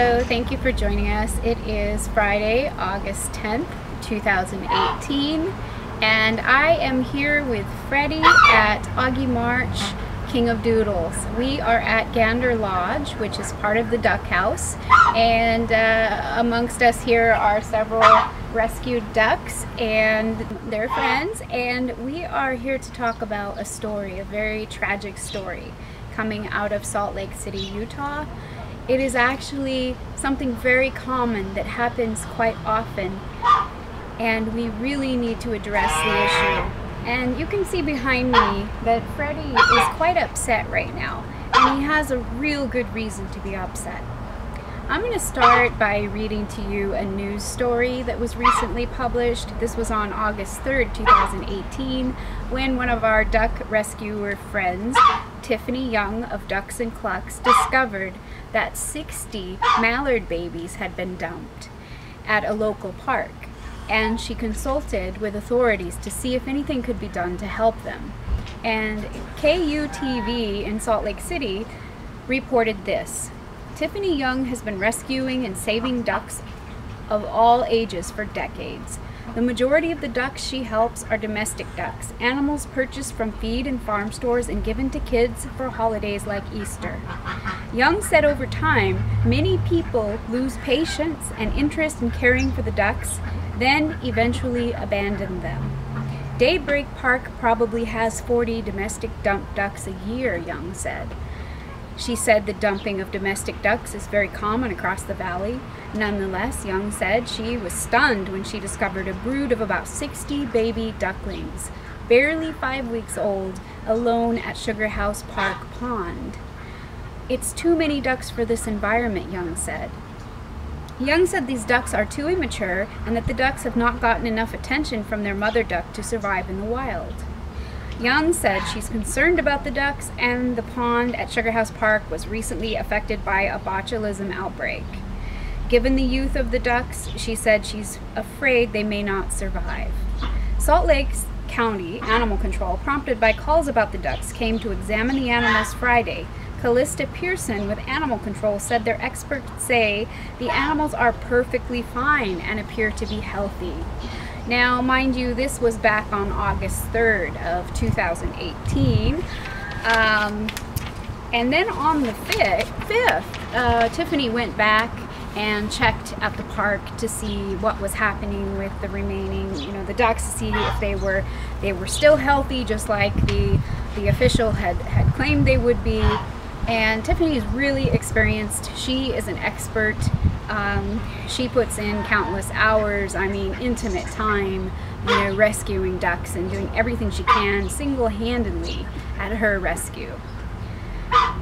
Hello, thank you for joining us. It is Friday, August 10th, 2018, and I am here with Freddie at Augie March, King of Doodles. We are at Gander Lodge, which is part of the Duck House, and amongst us here are several rescued ducks and their friends, and we are here to talk about a story, a very tragic story coming out of Salt Lake City, Utah. It is actually something very common that happens quite often, and we really need to address the issue. And you can see behind me that Freddie is quite upset right now, and he has a real good reason to be upset. I'm going to start by reading to you a news story that was recently published. This was on August 3rd, 2018, when one of our duck rescuer friends, Tiffany Young of Ducks and Clucks, discovered that 60 mallard babies had been dumped at a local park, and she consulted with authorities to see if anything could be done to help them. And KUTV in Salt Lake City reported this: Tiffany Young has been rescuing and saving ducks of all ages for decades. The majority of the ducks she helps are domestic ducks, animals purchased from feed and farm stores and given to kids for holidays like Easter. Young said over time, many people lose patience and interest in caring for the ducks, then eventually abandon them. Daybreak Park probably has 40 domestic dumped ducks a year, Young said. She said the dumping of domestic ducks is very common across the valley. Nonetheless, Young said she was stunned when she discovered a brood of about 60 baby ducklings, barely 5 weeks old, alone at Sugarhouse Park pond. It's too many ducks for this environment, Young said. Young said these ducks are too immature and that the ducks have not gotten enough attention from their mother duck to survive in the wild. Young said she's concerned about the ducks, and the pond at Sugarhouse Park was recently affected by a botulism outbreak. Given the youth of the ducks, she said she's afraid they may not survive. Salt Lake County Animal Control, prompted by calls about the ducks, came to examine the animals Friday. Callista Pearson with Animal Control said their experts say the animals are perfectly fine and appear to be healthy. Now, mind you, this was back on August 3rd of 2018. And then on the 5th, Tiffany went back and checked at the park to see what was happening with the remaining, the ducks, to see if they were still healthy, just like the official had claimed they would be. And Tiffany is really experienced. She is an expert. She puts in countless hours, intimate time, rescuing ducks and doing everything she can single-handedly at her rescue.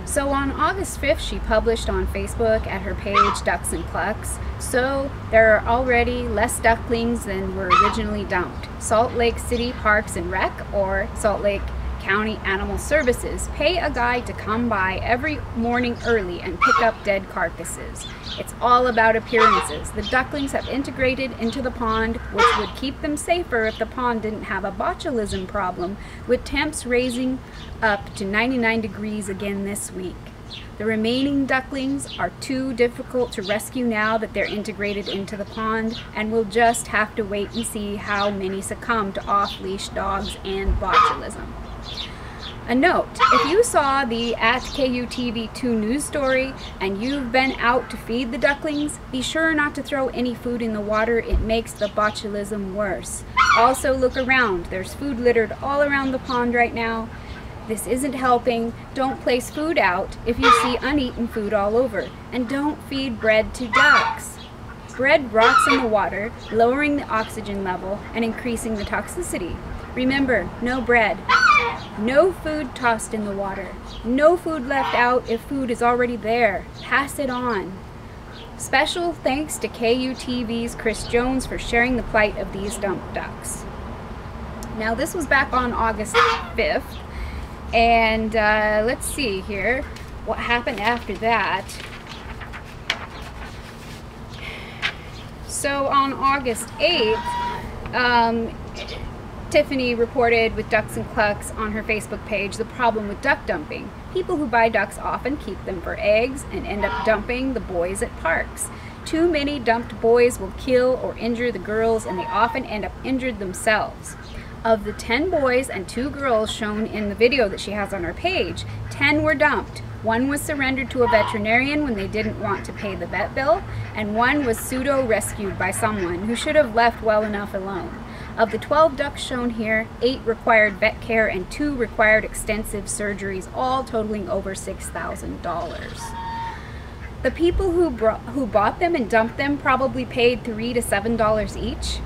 So on August 5th, she published on Facebook at her page, Ducks and Clucks, so there are already less ducklings than were originally dumped. Salt Lake City Parks and Rec, or Salt Lake County Animal Services, pay a guide to come by every morning early and pick up dead carcasses. It's all about appearances. The ducklings have integrated into the pond, which would keep them safer if the pond didn't have a botulism problem, with temps raising up to 99 degrees again this week. The remaining ducklings are too difficult to rescue now that they're integrated into the pond, and we'll just have to wait and see how many succumb to off-leash dogs and botulism. A note, if you saw the @KUTV2 news story and you've been out to feed the ducklings, be sure not to throw any food in the water. It makes the botulism worse. Also look around. There's food littered all around the pond right now. This isn't helping. Don't place food out if you see uneaten food all over. And don't feed bread to ducks. Bread rots in the water, lowering the oxygen level and increasing the toxicity. Remember, no bread. No food tossed in the water. No food left out if food is already there. Pass it on. Special thanks to KUTV's Chris Jones for sharing the plight of these dumped ducks. Now, this was back on August 5th, and let's see here what happened after that. So on August 8th, Tiffany reported with Ducks and Clucks on her Facebook page the problem with duck dumping. People who buy ducks often keep them for eggs and end up dumping the boys at parks. Too many dumped boys will kill or injure the girls, and they often end up injured themselves. Of the 10 boys and 2 girls shown in the video that she has on her page, 10 were dumped. 1 was surrendered to a veterinarian when they didn't want to pay the vet bill, and 1 was pseudo-rescued by someone who should have left well enough alone. Of the 12 ducks shown here, 8 required vet care and 2 required extensive surgeries, all totaling over $6,000. The people who bought them and dumped them probably paid $3 to $7 each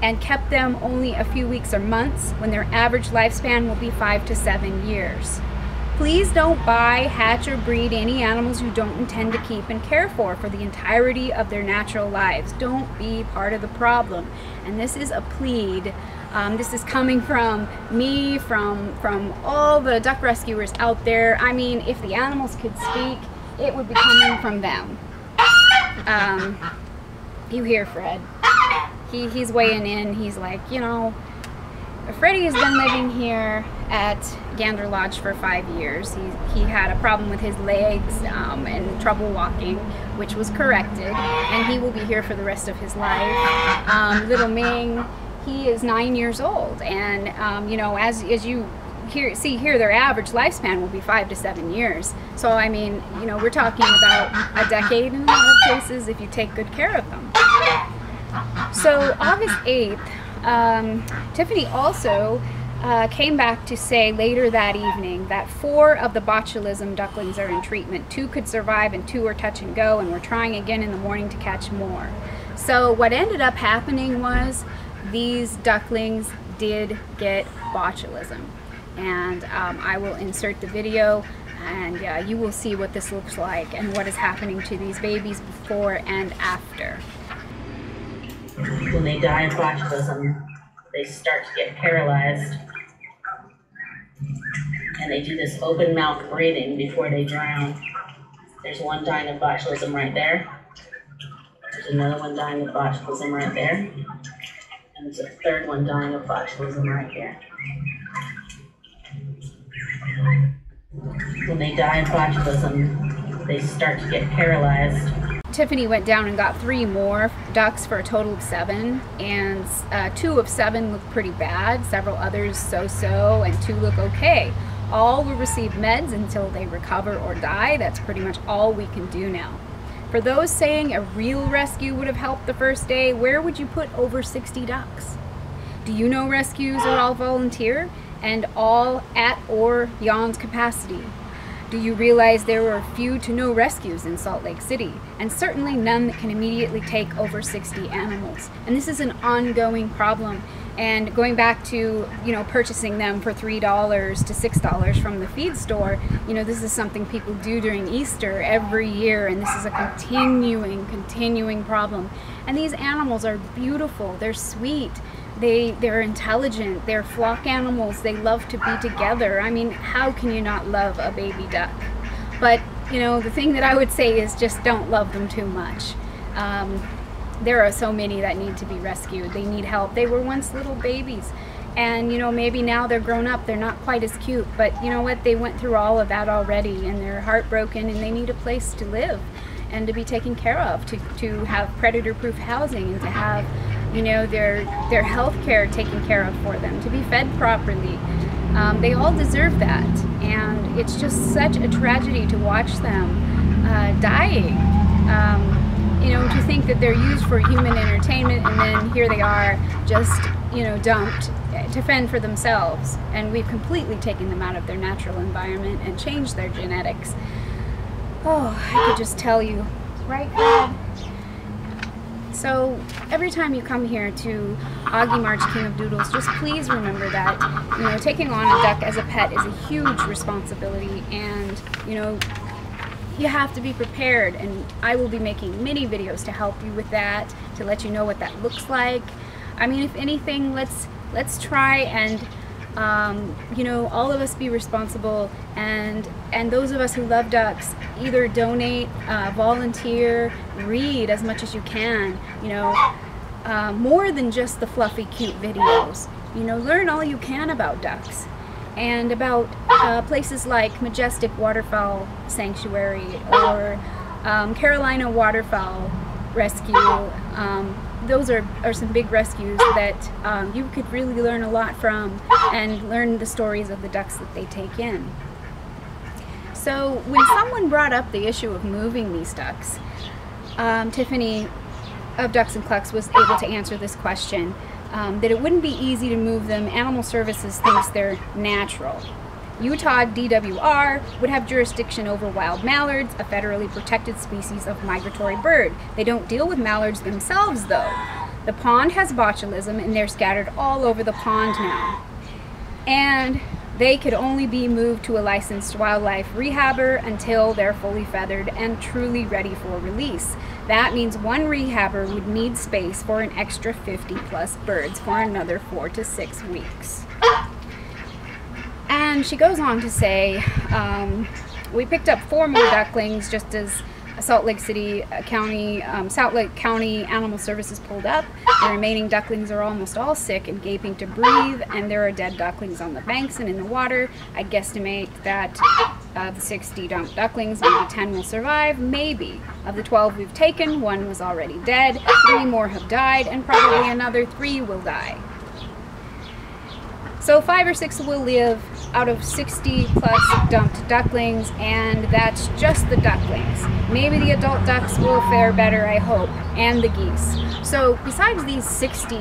and kept them only a few weeks or months when their average lifespan will be 5 to 7 years. Please don't buy, hatch, or breed any animals you don't intend to keep and care for the entirety of their natural lives. Don't be part of the problem. And this is a plead. This is coming from me, from all the duck rescuers out there. I mean, if the animals could speak, it would be coming from them. You hear Fred. He's weighing in. He's like, you know, Freddie has been living here at Gander Lodge for 5 years. He had a problem with his legs and trouble walking, which was corrected, and he will be here for the rest of his life. Little Ming, he is 9 years old, and you know, as you see here, their average lifespan will be 5 to 7 years. So I mean, you know, we're talking about a decade in a lot of cases if you take good care of them. So August 8th, Tiffany also came back to say later that evening that 4 of the botulism ducklings are in treatment. 2 could survive and 2 are touch and go, and we're trying again in the morning to catch more. So what ended up happening was these ducklings did get botulism, and I will insert the video, and you will see what this looks like and what is happening to these babies before and after. When they die of botulism, they start to get paralyzed, and they do this open mouth breathing before they drown. There's one dying of botulism right there. There's another one dying of botulism right there. And there's a third one dying of botulism right here. When they die of botulism, they start to get paralyzed. Tiffany went down and got 3 more ducks for a total of 7, and 2 of 7 look pretty bad, several others so-so, and 2 look okay. All will receive meds until they recover or die. That's pretty much all we can do now. For those saying a real rescue would have helped the first day, where would you put over 60 ducks? Do you know rescues are all volunteer and all at or beyond capacity? Do you realize there were few to no rescues in Salt Lake City, and certainly none that can immediately take over 60 animals? And this is an ongoing problem. And going back to, you know, purchasing them for $3 to $6 from the feed store, you know, this is something people do during Easter every year, and this is a continuing problem. And these animals are beautiful, they're sweet, they're intelligent, they're flock animals, they love to be together. I mean, how can you not love a baby duck? But, you know, the thing that I would say is just don't love them too much. There are so many that need to be rescued. They need help. They were once little babies, and you know, maybe now they're grown up, they're not quite as cute, but you know what, they went through all of that already, and they're heartbroken, and they need a place to live and to be taken care of, to have predator-proof housing, and to have, you know, their health care taken care of for them, to be fed properly. They all deserve that, and it's just such a tragedy to watch them dying. You know, to think that they're used for human entertainment, and then here they are just, you know, dumped to fend for themselves, and we've completely taken them out of their natural environment and changed their genetics. Oh, I could just tell you, right, Fred? So every time you come here to Augie March King of Doodles, just please remember that, you know, taking on a duck as a pet is a huge responsibility, and, you know, you have to be prepared, and I will be making many videos to help you with that, to let you know what that looks like. I mean, if anything, let's try and you know, all of us be responsible, and those of us who love ducks, either donate, volunteer, read as much as you can, you know, more than just the fluffy cute videos. You know, learn all you can about ducks and about places like Majestic Waterfowl Sanctuary or Carolina Waterfowl Rescue. Those are some big rescues that you could really learn a lot from and learn the stories of the ducks that they take in. So when someone brought up the issue of moving these ducks, Tiffany of Ducks and Clucks was able to answer this question, that it wouldn't be easy to move them. Animal Services thinks they're natural. Utah DWR would have jurisdiction over wild mallards, a federally protected species of migratory bird. They don't deal with mallards themselves, though. The pond has botulism, and they're scattered all over the pond now. And they could only be moved to a licensed wildlife rehabber until they're fully feathered and truly ready for release. That means one rehabber would need space for an extra 50+ birds for another 4 to 6 weeks. And she goes on to say, we picked up 4 more ducklings just as Salt Lake County Animal Services pulled up. The remaining ducklings are almost all sick and gaping to breathe, and there are dead ducklings on the banks and in the water. I guesstimate that of the 60 dumped ducklings, maybe 10 will survive, maybe. Of the 12 we've taken, 1 was already dead, 3 more have died, and probably another 3 will die. So 5 or 6 will live out of 60+ dumped ducklings, and that's just the ducklings. Maybe the adult ducks will fare better, I hope, and the geese. So besides these 60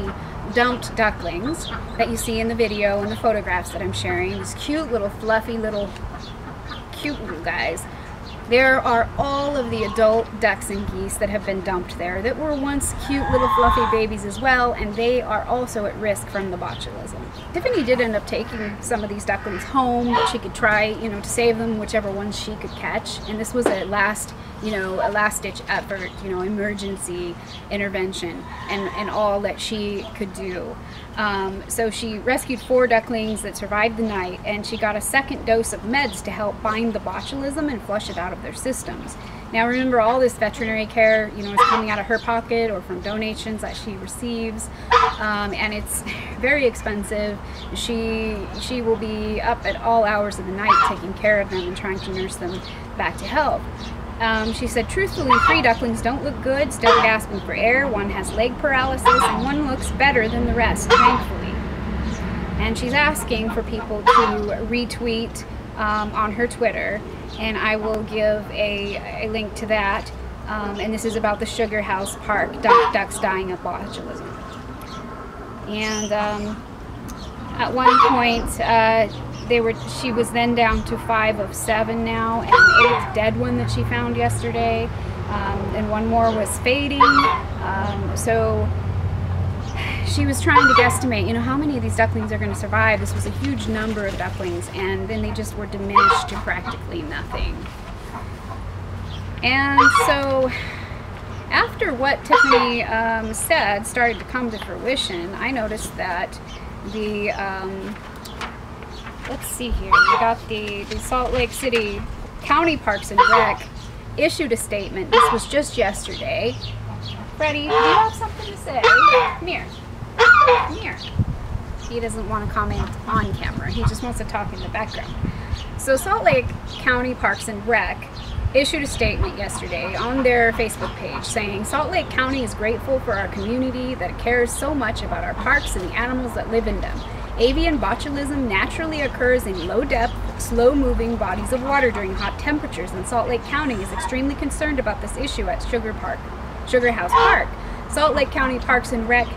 dumped ducklings that you see in the video and the photographs that I'm sharing, these cute little fluffy little cute little guys, there are all of the adult ducks and geese that have been dumped there that were once cute little fluffy babies as well, and they are also at risk from the botulism. Tiffany did end up taking some of these ducklings home that she could try, you know, to save them, whichever ones she could catch. And this was a last ditch effort, you know, emergency intervention and all that she could do. So she rescued 4 ducklings that survived the night, and she got a second dose of meds to help bind the botulism and flush it out of their systems. Now remember, all this veterinary care, you know, is coming out of her pocket or from donations that she receives, and it's very expensive. She will be up at all hours of the night taking care of them and trying to nurse them back to health. She said, truthfully, 3 ducklings don't look good, still gasping for air. 1 has leg paralysis, and 1 looks better than the rest, thankfully. And she's asking for people to retweet on her Twitter, and I will give a link to that. And this is about the Sugarhouse Park ducks dying of botulism. And at one point, she was then down to 5 of 7 now, and an 8th dead one that she found yesterday, and 1 more was fading. So she was trying to guesstimate, you know, how many of these ducklings are going to survive. This was a huge number of ducklings, and then they just were diminished to practically nothing. And so after what Tiffany said started to come to fruition, I noticed that the let's see here, we got the Salt Lake City County Parks and Rec issued a statement. This was just yesterday. Freddie, do you have something to say? Come here. Come here. He doesn't want to comment on camera. He just wants to talk in the background. So Salt Lake County Parks and Rec issued a statement yesterday on their Facebook page saying, Salt Lake County is grateful for our community that cares so much about our parks and the animals that live in them. Avian botulism naturally occurs in low-depth, slow-moving bodies of water during hot temperatures, and Salt Lake County is extremely concerned about this issue at Sugarhouse Park. Salt Lake County Parks and Rec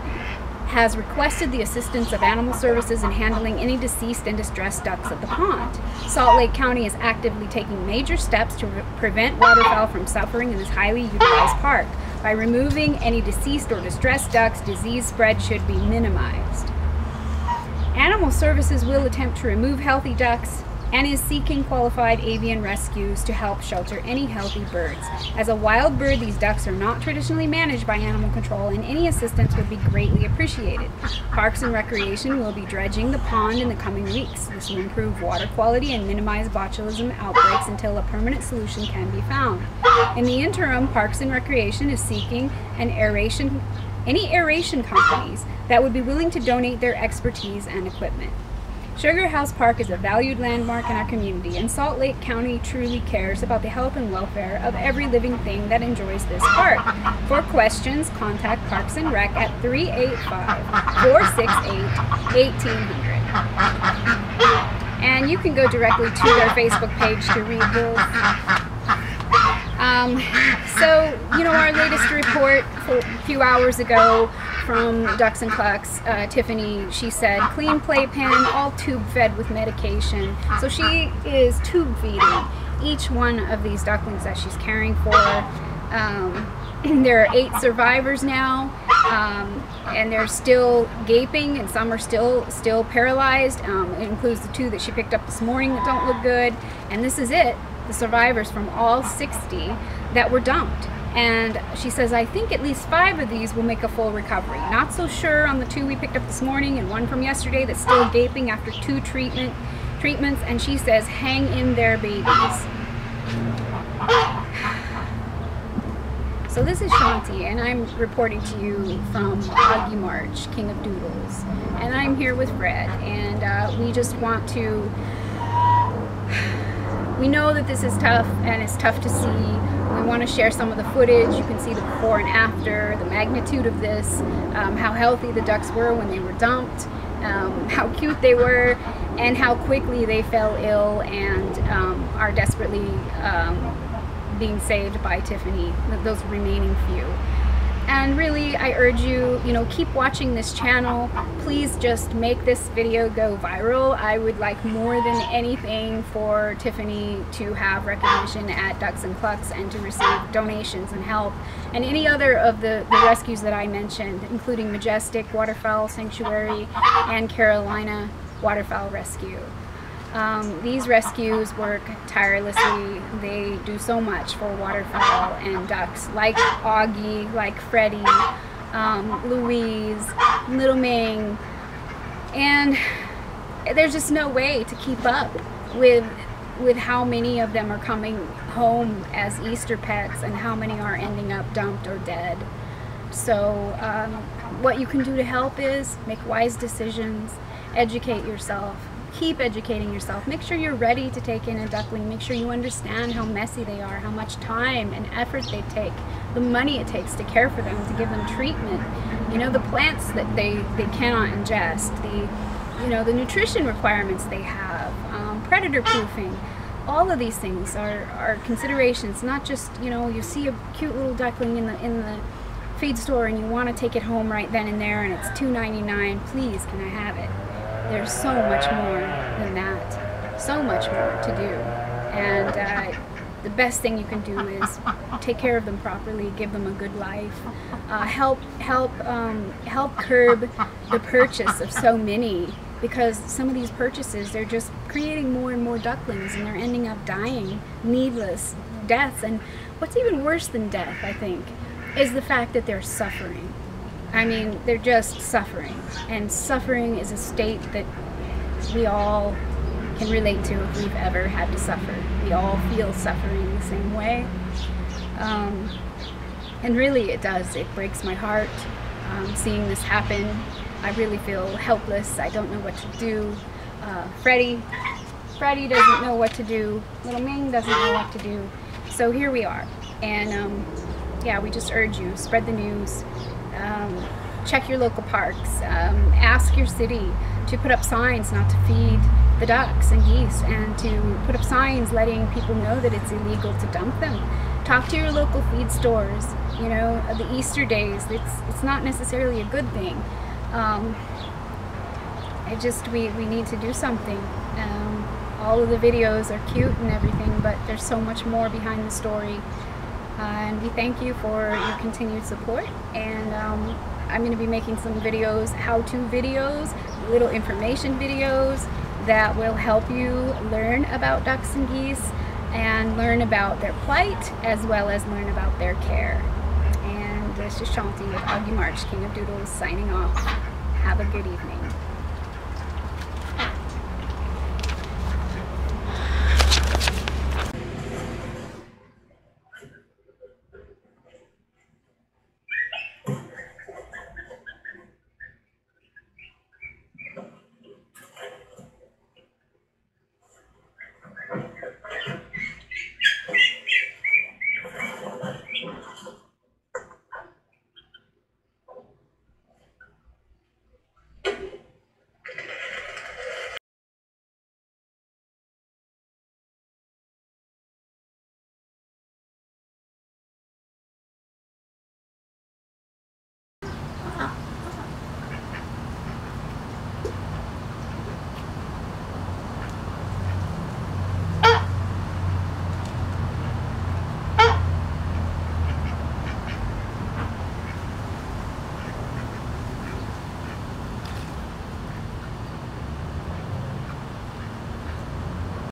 has requested the assistance of Animal Services in handling any deceased and distressed ducks at the pond. Salt Lake County is actively taking major steps to prevent waterfowl from suffering in this highly utilized park. By removing any deceased or distressed ducks, disease spread should be minimized. Animal Services will attempt to remove healthy ducks and is seeking qualified avian rescues to help shelter any healthy birds. As a wild bird, these ducks are not traditionally managed by animal control, and any assistance would be greatly appreciated. Parks and Recreation will be dredging the pond in the coming weeks. This will improve water quality and minimize botulism outbreaks until a permanent solution can be found. In the interim, Parks and Recreation is seeking an aeration any aeration companies that would be willing to donate their expertise and equipment. Sugarhouse Park is a valued landmark in our community, and Salt Lake County truly cares about the health and welfare of every living thing that enjoys this park. For questions, contact Parks and Rec at 385-468-1800. And you can go directly to their Facebook page to read this. So, you know, our latest report a few hours ago from Ducks and Clucks, Tiffany, she said clean playpen, all tube fed with medication. So she is tube feeding each one of these ducklings that she's caring for. There are 8 survivors now, and they're still gaping, and some are still paralyzed. It includes the 2 that she picked up this morning that don't look good. And this is it, the survivors from all 60 that were dumped. And she says, I think at least 5 of these will make a full recovery. Not so sure on the 2 we picked up this morning and 1 from yesterday that's still gaping after 2 treatments. And she says, hang in there, babies. So this is Shanti, and I'm reporting to you from Augie March, King of Doodles. And I'm here with Fred, and we just want to... We know that this is tough, and it's tough to see. We want to share some of the footage. You can see the before and after, the magnitude of this, how healthy the ducks were when they were dumped, how cute they were, and how quickly they fell ill and are desperately being saved by Tiffany, those remaining few. And really, I urge you, keep watching this channel. Please just make this video go viral. I would like more than anything for Tiffany to have recognition at Ducks and Clucks and to receive donations and help. And any other of the rescues that I mentioned, including Majestic Waterfowl Sanctuary and Carolina Waterfowl Rescue. These rescues work tirelessly. They do so much for waterfowl and ducks, like Augie, like Freddie, Louise, Little Ming, and there's just no way to keep up with how many of them are coming home as Easter pets and how many are ending up dumped or dead. So what you can do to help is make wise decisions, educate yourself. Keep educating yourself. Make sure you're ready to take in a duckling. Make sure you understand how messy they are, how much time and effort they take, the money it takes to care for them, to give them treatment. The plants that they cannot ingest, the nutrition requirements they have, predator proofing. All of these things are considerations. Not just you see a cute little duckling in the feed store and you want to take it home right then and there, and it's $2.99. Please, can I have it? There's so much more than that, so much more to do, and the best thing you can do is take care of them properly, give them a good life, help curb the purchase of so many, because some of these purchases, they're just creating more and more ducklings, and they're ending up dying needless deaths. And what's even worse than death, I think, is the fact that they're suffering. I mean, they're just suffering, and suffering is a state that we all can relate to if we've ever had to suffer. We all feel suffering the same way, and really it does. It breaks my heart seeing this happen. I really feel helpless. I don't know what to do. Freddie doesn't know what to do. Little Ming doesn't know what to do. So here we are, and yeah, we just urge you, spread the news. Check your local parks, ask your city to put up signs not to feed the ducks and geese, and to put up signs letting people know that it's illegal to dump them. Talk to your local feed stores. The Easter days, it's not necessarily a good thing. We need to do something. All of the videos are cute and everything, but there's so much more behind the story. And we thank you for your continued support, and I'm going to be making some videos, how-to videos, little information videos that will help you learn about ducks and geese and learn about their plight, as well as learn about their care. And this is Shanti with Augie March, King of Doodles, signing off. Have a good evening.